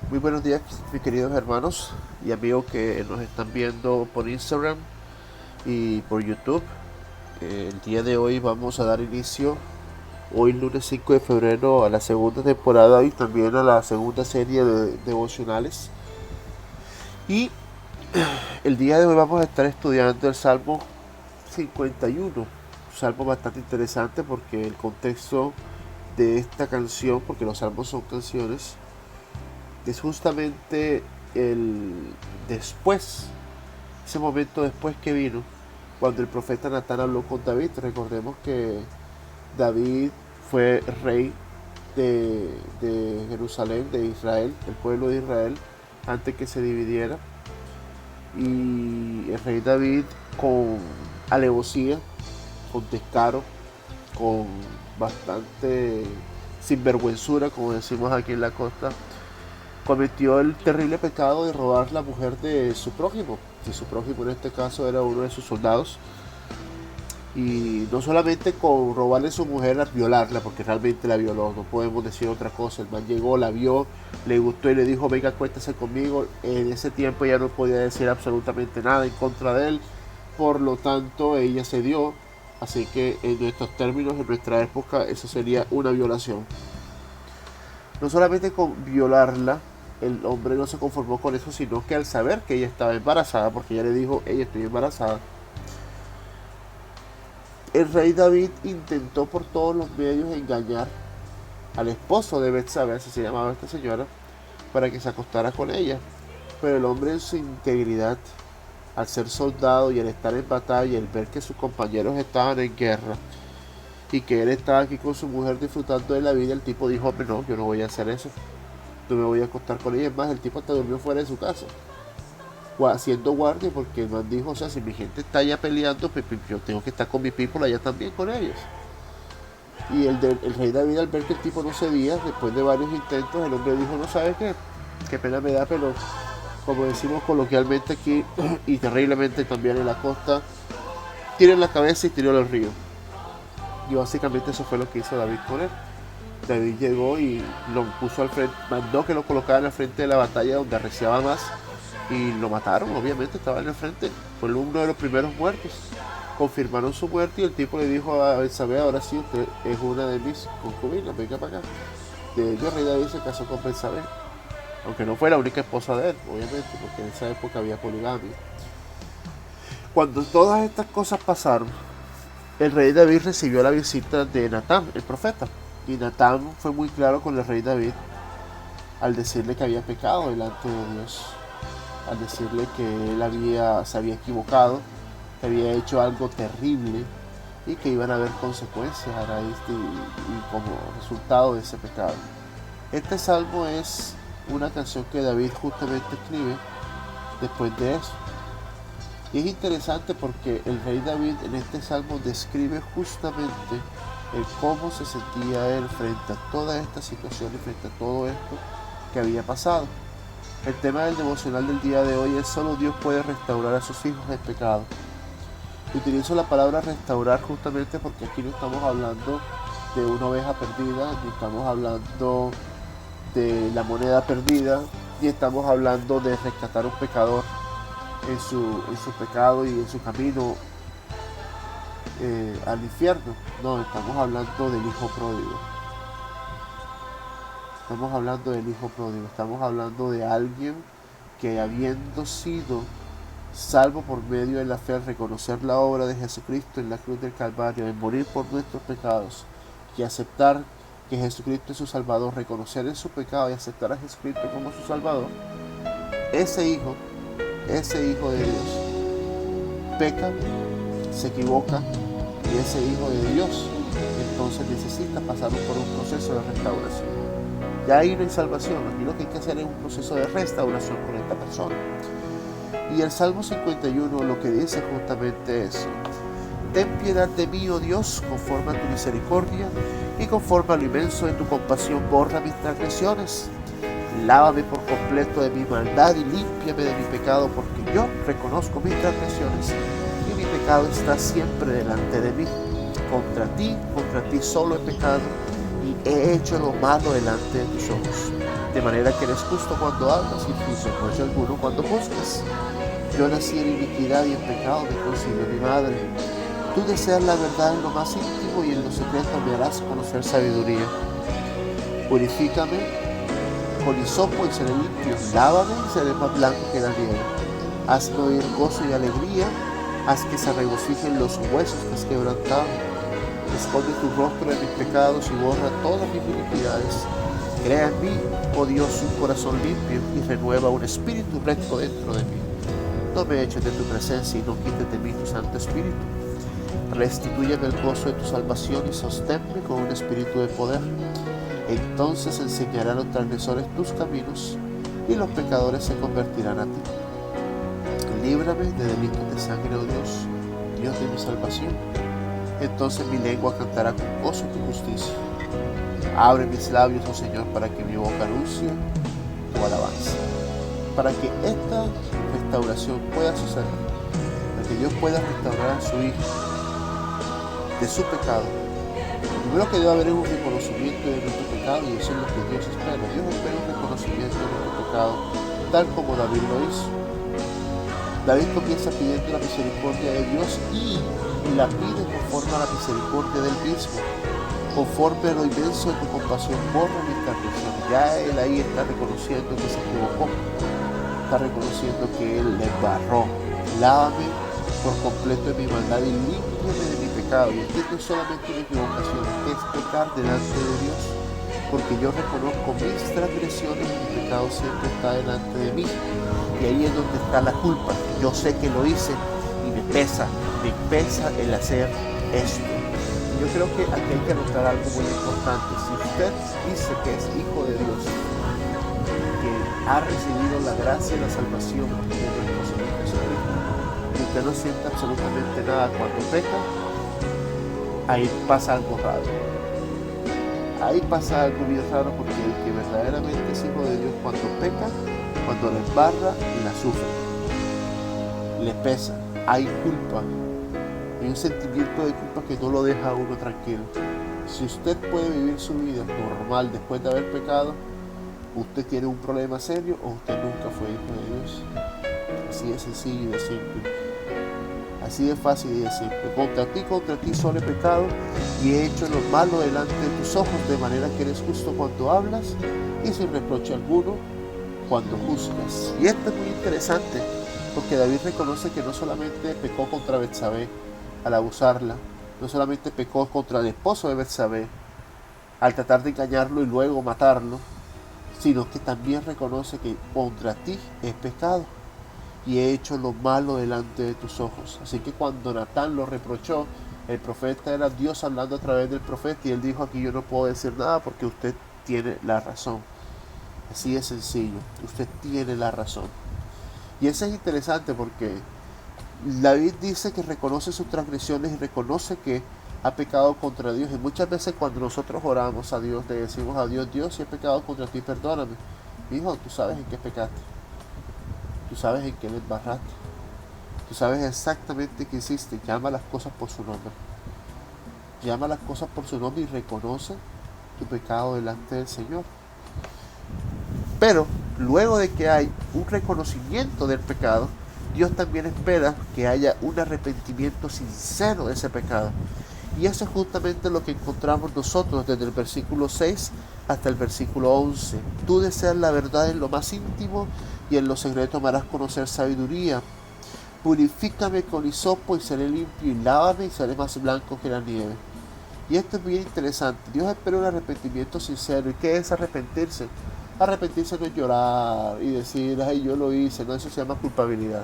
Muy buenos días, mis queridos hermanos y amigos que nos están viendo por Instagram y por YouTube. El día de hoy vamos a dar inicio, hoy lunes 5 de febrero, a la segunda temporada y también a la segunda serie de devocionales. Y el día de hoy vamos a estar estudiando el Salmo 51, un salmo bastante interesante porque el contexto de esta canción, porque los salmos son canciones, es justamente el después, ese momento después que vino, cuando el profeta Natán habló con David. Recordemos que David fue rey de Jerusalén, de Israel, el pueblo de Israel, antes que se dividiera. Y el rey David, con alevosía, con descaro, con bastante sinvergüenzura, como decimos aquí en la costa, cometió el terrible pecado de robar la mujer de su prójimo. Y su prójimo en este caso era uno de sus soldados. Y no solamente con robarle a su mujer, a violarla, porque realmente la violó, no podemos decir otra cosa. El man llegó, la vio, le gustó y le dijo, venga, acuéstese conmigo. En ese tiempo ella no podía decir absolutamente nada en contra de él, por lo tanto ella se dio. Así que en nuestros términos, en nuestra época, eso sería una violación. No solamente con violarla, el hombre no se conformó con eso, sino que al saber que ella estaba embarazada, porque ella le dijo, ella estoy embarazada, el rey David intentó por todos los medios engañar al esposo de Betsabé, así se llamaba esta señora, para que se acostara con ella. Pero el hombre, en su integridad, al ser soldado y al estar en batalla, y al ver que sus compañeros estaban en guerra y que él estaba aquí con su mujer disfrutando de la vida, el tipo dijo, hombre, no, yo no voy a hacer eso, no me voy a acostar con ella. Es más, el tipo hasta durmió fuera de su casa, haciendo guardia, porque el man dijo, o sea, si mi gente está allá peleando, pues yo tengo que estar con mi people allá también con ellos. Y el rey David, al ver que el tipo no cedía, después de varios intentos, el hombre dijo, no sabes qué pena me da, pero como decimos coloquialmente aquí y terriblemente también en la costa, tiren la cabeza y tiró al río. Y básicamente eso fue lo que hizo David con él. David llegó y lo puso al frente, mandó que lo colocaran al frente de la batalla donde arreciaba más, y lo mataron, obviamente estaba en el frente, fue uno de los primeros muertos. Confirmaron su muerte y el tipo le dijo a Betsabé, ahora sí usted es una de mis concubinas, venga para acá. De hecho, el rey David se casó con Betsabé, aunque no fue la única esposa de él, obviamente, porque en esa época había poligamia. Cuando todas estas cosas pasaron, el rey David recibió la visita de Natán, el profeta. Y Natán fue muy claro con el rey David al decirle que había pecado delante de Dios, al decirle que él se había equivocado, que había hecho algo terrible y que iban a haber consecuencias a raíz y como resultado de ese pecado. Este salmo es una canción que David justamente escribe después de eso. Y es interesante porque el rey David en este salmo describe justamente el cómo se sentía él frente a toda esta situación y frente a todo esto que había pasado. El tema del devocional del día de hoy es: solo Dios puede restaurar a sus hijos del pecado. Utilizo la palabra restaurar justamente porque aquí no estamos hablando de una oveja perdida, ni estamos hablando de la moneda perdida, ni estamos hablando de rescatar a un pecador en su pecado y en su camino al infierno. No, estamos hablando del hijo pródigo. Estamos hablando del hijo pródigo. Estamos hablando de alguien que, habiendo sido salvo por medio de la fe, al reconocer la obra de Jesucristo en la cruz del Calvario, de morir por nuestros pecados y aceptar que Jesucristo es su Salvador, reconocer en su pecado y aceptar a Jesucristo como su Salvador, ese hijo de Dios, peca, se equivoca, y ese hijo de Dios entonces necesita pasar por un proceso de restauración. Ya ahí no hay salvación, aquí lo que hay que hacer es un proceso de restauración con esta persona. Y el Salmo 51 lo que dice justamente eso: ten piedad de mí, oh Dios, conforme a tu misericordia, y conforme a lo inmenso de tu compasión, borra mis transgresiones. Lávame por completo de mi maldad y límpiame de mi pecado, porque yo reconozco mis transgresiones y mi pecado está siempre delante de mí. Contra ti solo he pecado y he hecho lo malo delante de tus ojos. de manera que eres justo cuando hablas y sin reproche alguno cuando juzgas. Yo nací en iniquidad y en pecado me concibió mi madre. Tú deseas la verdad en lo más íntimo y en lo secreto me harás conocer sabiduría. Purifícame con hisopo y seré limpio. Lávame y seré más blanco que la nieve. Hazme oír gozo y alegría. Haz que se regocijen los huesos que has quebrantado. Esconde tu rostro de mis pecados y borra todas mis iniquidades. Crea en mí, oh Dios, un corazón limpio y renueva un espíritu recto dentro de mí. No me eches de tu presencia y no quites de mí tu Santo Espíritu. Restitúyeme el gozo de tu salvación y sosténme con un espíritu de poder. Entonces enseñarán los transgresores tus caminos y los pecadores se convertirán a ti. Líbrame de delitos de sangre, oh Dios, Dios de mi salvación. Entonces mi lengua cantará con gozo tu justicia. Abre mis labios, oh Señor, para que mi boca anuncie tu alabanza. Para que esta restauración pueda suceder, para que Dios pueda restaurar a su hijo de su pecado. Lo primero que debe haber es un reconocimiento de nuestro pecado, y eso es lo que Dios espera. Dios espera un reconocimiento de nuestro pecado, tal como David lo hizo. David comienza pidiendo la misericordia de Dios y la pide conforme a la misericordia del mismo. Conforme a lo inmenso de tu compasión, borra mis transgresiones. Ya él ahí está reconociendo que se equivocó. Está reconociendo que él le embarró. Lávame por completo de mi maldad y límpiame de mi pecado. Y entiendo solamente una equivocación, que es pecar delante de Dios. Porque yo reconozco mis transgresiones y mi pecado siempre está delante de mí. Y ahí es donde está la culpa. Yo sé que lo hice y me pesa el hacer esto. Yo creo que aquí hay que anotar algo muy importante. Si usted dice que es hijo de Dios, que ha recibido la gracia y la salvación de nuestro Señor Jesucristo, y usted no siente absolutamente nada cuando peca, ahí pasa algo raro. Ahí pasa algo bien raro, porque el que verdaderamente es hijo de Dios cuando peca, cuando la embarra, la sufre, le pesa, hay culpa. Hay un sentimiento de culpa que no lo deja a uno tranquilo. Si usted puede vivir su vida normal después de haber pecado, usted tiene un problema serio o usted nunca fue hijo de Dios. Así de sencillo y de simple. Así de fácil y de simple. Contra ti solo he pecado y he hecho lo malo delante de tus ojos, de manera que eres justo cuando hablas y sin reproche alguno cuando juzgas. Y esto es muy interesante, porque David reconoce que no solamente pecó contra Betsabé al abusarla, no solamente pecó contra el esposo de Betsabé al tratar de engañarlo y luego matarlo, sino que también reconoce que contra ti he pecado y he hecho lo malo delante de tus ojos. Así que cuando Natán lo reprochó, el profeta era Dios hablando a través del profeta, y él dijo: aquí yo no puedo decir nada porque usted tiene la razón. Así de sencillo, usted tiene la razón. Y eso es interesante, porque David dice que reconoce sus transgresiones y reconoce que ha pecado contra Dios. Y muchas veces cuando nosotros oramos a Dios, le decimos a Dios: Dios, si he pecado contra ti, perdóname. Hijo, tú sabes en qué pecaste. Tú sabes en qué me embarraste. Tú sabes exactamente qué hiciste. Llama las cosas por su nombre. Llama las cosas por su nombre y reconoce tu pecado delante del Señor. Pero luego de que hay un reconocimiento del pecado, Dios también espera que haya un arrepentimiento sincero de ese pecado. Y eso es justamente lo que encontramos nosotros desde el versículo 6 hasta el versículo 11. Tú deseas la verdad en lo más íntimo y en lo secreto me harás conocer sabiduría. Purifícame con hisopo y seré limpio, y lávame y seré más blanco que la nieve. Y esto es bien interesante. Dios espera un arrepentimiento sincero. ¿Y qué es arrepentirse? Arrepentirse no es llorar y decir: ay, yo lo hice. No, eso se llama culpabilidad.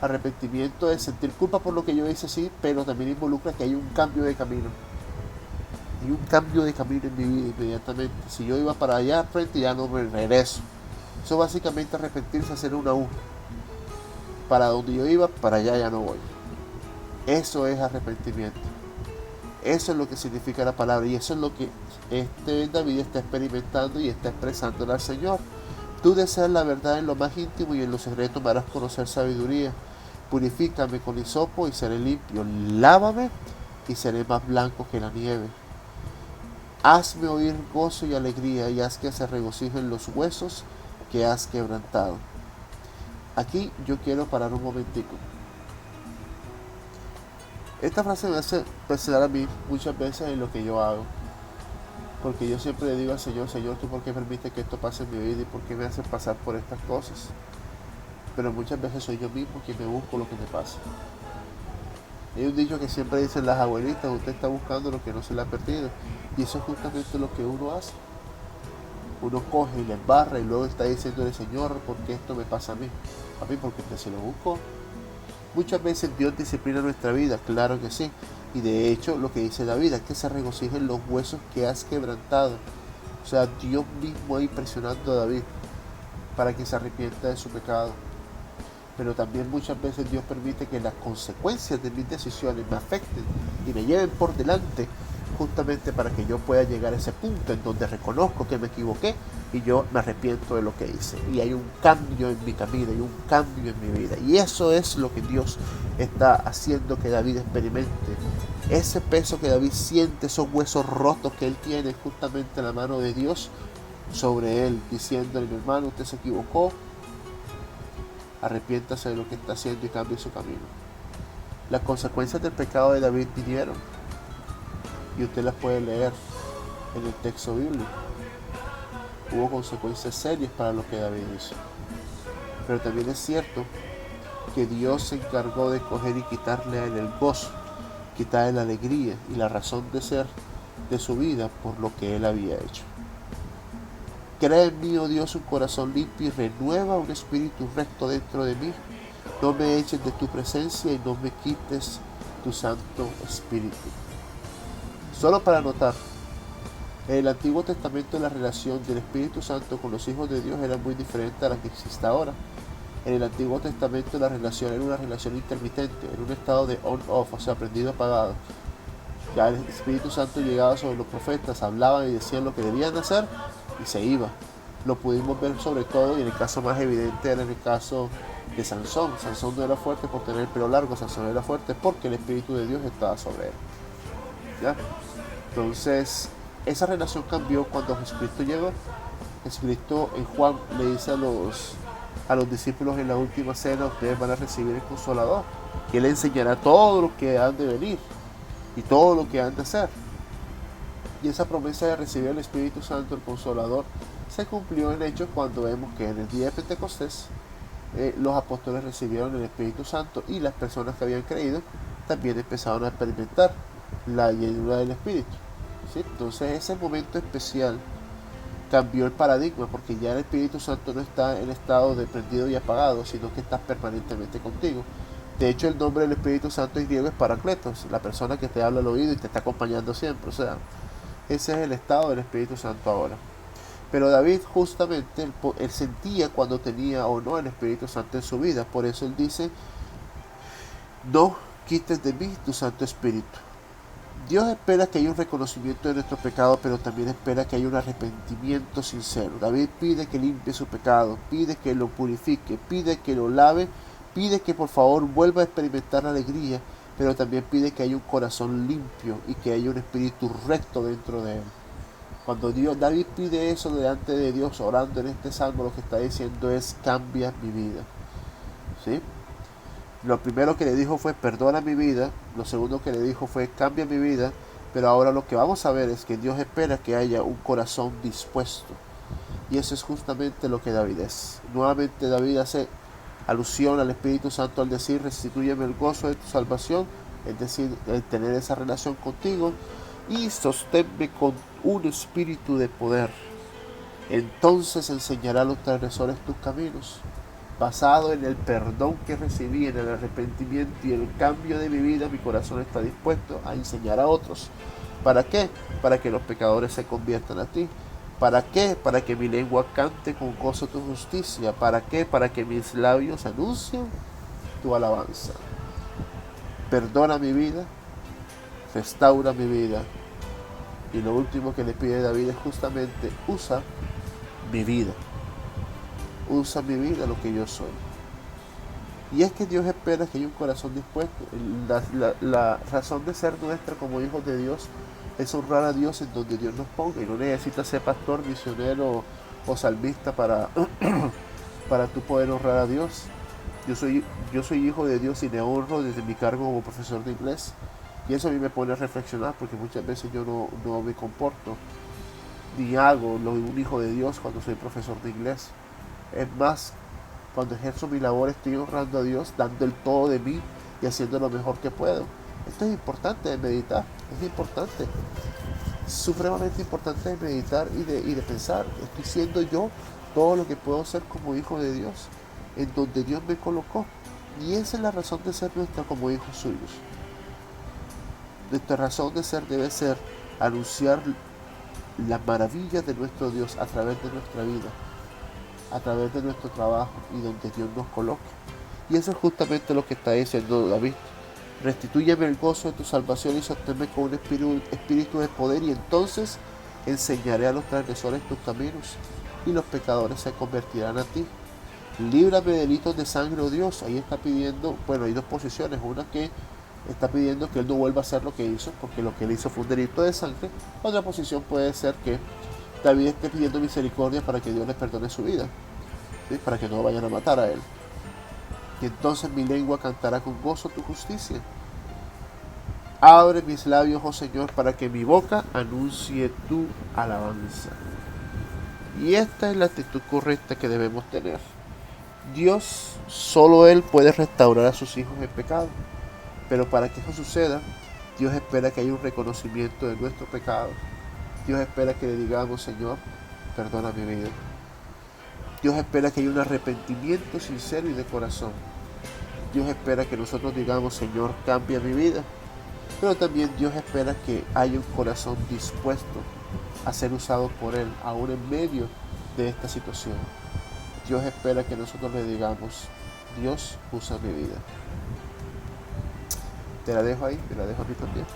Arrepentimiento es sentir culpa por lo que yo hice, sí, pero también involucra que hay un cambio de camino. Hay un cambio de camino en mi vida inmediatamente. Si yo iba para allá al frente, ya no me regreso. Eso básicamente arrepentirse, hacer una U. Para donde yo iba, para allá ya no voy. Eso es arrepentimiento. Eso es lo que significa la palabra, y eso es lo que David está experimentando y está expresándole al Señor. Tú deseas la verdad en lo más íntimo y en lo secreto me harás conocer sabiduría. Purifícame con hisopo y seré limpio. Lávame y seré más blanco que la nieve. Hazme oír gozo y alegría y haz que se regocijen los huesos que has quebrantado. Aquí yo quiero parar un momentico. Esta frase me hace pensar a mí muchas veces en lo que yo hago. Porque yo siempre le digo al Señor, Señor, ¿tú por qué permites que esto pase en mi vida y por qué me haces pasar por estas cosas? Pero muchas veces soy yo mismo quien me busco lo que me pasa. Hay un dicho que siempre dicen las abuelitas, usted está buscando lo que no se le ha perdido. Y eso es justamente lo que uno hace. Uno coge y le embarra y luego está diciéndole, Señor, ¿por qué esto me pasa a mí? A mí porque usted se lo buscó. Muchas veces Dios disciplina nuestra vida, claro que sí. Y de hecho lo que dice David es que se regocijen los huesos que has quebrantado. O sea, Dios mismo ahí presionando a David para que se arrepienta de su pecado. Pero también muchas veces Dios permite que las consecuencias de mis decisiones me afecten y me lleven por delante, justamente para que yo pueda llegar a ese punto en donde reconozco que me equivoqué y yo me arrepiento de lo que hice. Y hay un cambio en mi camino, hay un cambio en mi vida. Y eso es lo que Dios está haciendo que David experimente. Ese peso que David siente, esos huesos rotos que él tiene, justamente la mano de Dios sobre él, diciéndole, mi hermano, usted se equivocó, arrepiéntase de lo que está haciendo y cambie su camino. Las consecuencias del pecado de David vinieron y usted las puede leer en el texto bíblico. Hubo consecuencias serias para lo que David hizo. Pero también es cierto que Dios se encargó de coger y quitarle a él el gozo, quitarle la alegría y la razón de ser de su vida por lo que él había hecho. Crea en mí, oh Dios, un corazón limpio y renueva un espíritu recto dentro de mí. No me eches de tu presencia y no me quites tu Santo Espíritu. Solo para notar, en el Antiguo Testamento la relación del Espíritu Santo con los hijos de Dios era muy diferente a la que existe ahora. En el Antiguo Testamento la relación era una relación intermitente, en un estado de on-off, o sea, prendido apagado. Ya el Espíritu Santo llegaba sobre los profetas, hablaban y decían lo que debían hacer y se iba. Lo pudimos ver sobre todo, y en el caso más evidente era en el caso de Sansón. Sansón no era fuerte por tener el pelo largo, Sansón era fuerte porque el Espíritu de Dios estaba sobre él. ¿Ya? Entonces, esa relación cambió cuando Jesucristo llegó. Jesucristo en Juan le dice a los discípulos en la última cena, ustedes van a recibir el Consolador, que Él enseñará todo lo que han de venir y todo lo que han de hacer. Y esa promesa de recibir el Espíritu Santo, el Consolador, se cumplió en hechos cuando vemos que en el día de Pentecostés los apóstoles recibieron el Espíritu Santo y las personas que habían creído también empezaron a experimentar la llenura del Espíritu. ¿Sí? Entonces ese momento especial cambió el paradigma, porque ya el Espíritu Santo no está en estado de prendido y apagado, sino que está permanentemente contigo. De hecho, el nombre del Espíritu Santo en griego es Paracletos, la persona que te habla al oído y te está acompañando siempre. O sea, ese es el estado del Espíritu Santo ahora. Pero David justamente, él sentía cuando tenía o no el Espíritu Santo en su vida. Por eso él dice, no quites de mí tu Santo Espíritu. Dios espera que haya un reconocimiento de nuestro pecado, pero también espera que haya un arrepentimiento sincero. David pide que limpie su pecado, pide que lo purifique, pide que lo lave, pide que por favor vuelva a experimentar la alegría, pero también pide que haya un corazón limpio y que haya un espíritu recto dentro de él. Cuando David pide eso delante de Dios, orando en este salmo, lo que está diciendo es, cambia mi vida. ¿Sí? Lo primero que le dijo fue, perdona mi vida. Lo segundo que le dijo fue, cambia mi vida. Pero ahora lo que vamos a ver es que Dios espera que haya un corazón dispuesto. Y eso es justamente lo que David es. Nuevamente David hace alusión al Espíritu Santo al decir, restitúyeme el gozo de tu salvación, es decir, el tener esa relación contigo, y sosténme con un espíritu de poder. Entonces enseñará a los transgresores tus caminos. Basado en el perdón que recibí, en el arrepentimiento y el cambio de mi vida, mi corazón está dispuesto a enseñar a otros. ¿Para qué? Para que los pecadores se conviertan a ti. ¿Para qué? Para que mi lengua cante con gozo tu justicia. ¿Para qué? Para que mis labios anuncien tu alabanza. Perdona mi vida, restaura mi vida. Y lo último que le pide David es justamente, usa mi vida. Usa mi vida, lo que yo soy. Y es que Dios espera que haya un corazón dispuesto. La razón de ser nuestra como hijos de Dios es honrar a Dios en donde Dios nos ponga. Y no necesitas ser pastor, misionero o salmista para tú poder honrar a Dios. Yo soy hijo de Dios y le honro desde mi cargo como profesor de inglés. Y eso a mí me pone a reflexionar porque muchas veces yo no me comporto ni hago lo de un hijo de Dios cuando soy profesor de inglés. Es más, cuando ejerzo mi labor estoy honrando a Dios, dando el todo de mí y haciendo lo mejor que puedo. Esto es importante de meditar, es importante, supremamente importante de meditar y de pensar. Estoy siendo yo todo lo que puedo ser como hijo de Dios, en donde Dios me colocó. Y esa es la razón de ser nuestra como hijos suyos. Nuestra razón de ser debe ser anunciar las maravillas de nuestro Dios a través de nuestra vida, a través de nuestro trabajo y donde Dios nos coloque. Y eso es justamente lo que está diciendo David. Restitúyeme el gozo de tu salvación y sosténme con un espíritu de poder, y entonces enseñaré a los transgresores tus caminos y los pecadores se convertirán a ti. Líbrame de delitos de sangre, oh Dios. Ahí está pidiendo, bueno, hay dos posiciones. Una que está pidiendo que él no vuelva a hacer lo que hizo, porque lo que él hizo fue un delito de sangre. Otra posición puede ser que David esté pidiendo misericordia para que Dios les perdone su vida, ¿sí? Para que no vayan a matar a él. Y entonces mi lengua cantará con gozo tu justicia. Abre mis labios, oh Señor, para que mi boca anuncie tu alabanza. Y esta es la actitud correcta que debemos tener. Dios, solo Él puede restaurar a sus hijos en pecado. Pero para que eso suceda, Dios espera que haya un reconocimiento de nuestro pecado. Dios espera que le digamos, Señor, perdona mi vida. Dios espera que haya un arrepentimiento sincero y de corazón. Dios espera que nosotros digamos, Señor, cambia mi vida. Pero también Dios espera que haya un corazón dispuesto a ser usado por Él, aún en medio de esta situación. Dios espera que nosotros le digamos, Dios usa mi vida. Te la dejo ahí, te la dejo a mí también.